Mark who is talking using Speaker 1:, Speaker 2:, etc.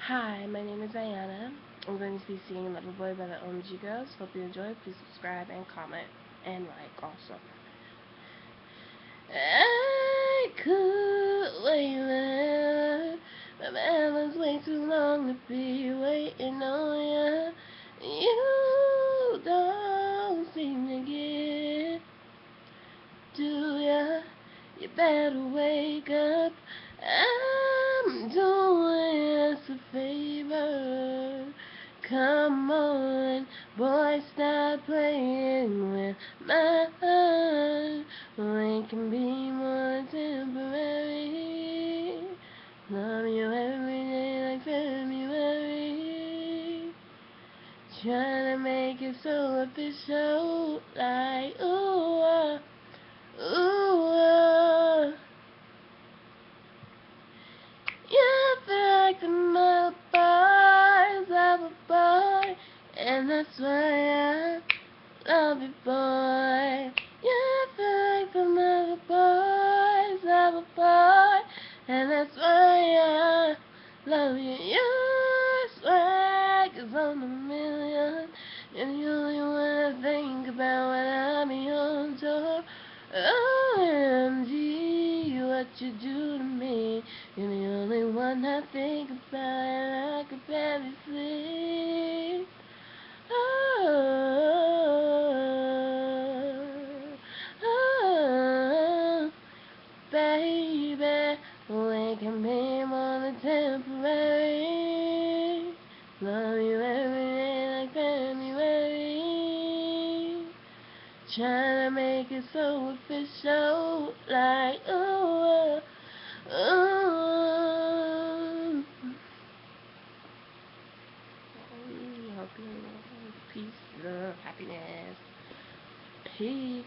Speaker 1: Hi, my name is Diana. I'm going to be singing Loverboy by the OMG Girls. Hope you enjoy. Please subscribe and comment and like also. I could wait love, but my was way too long to be waiting on ya. You don't seem to get, do ya? You better wake up. I'm doing us a favor. Come on, boy, stop playing with my heart. We can be more temporary. Love you every day like February. Trying to make it so official, like ooh, ooh. You back to my boys, I'm a boy, and that's why I love you, boy. You back to my boys, I'm a boy, and that's why I love you. Your swag is on a million, you're the only one I think about when I'm on tour. OMG, what you do to me. You're the only one I think about, and I could barely sleep. Oh, oh, baby, we can be more than temporary. Love you every day like February. Trying to make it so official, like ooh, ooh. Hope you peace, love, happiness, peace.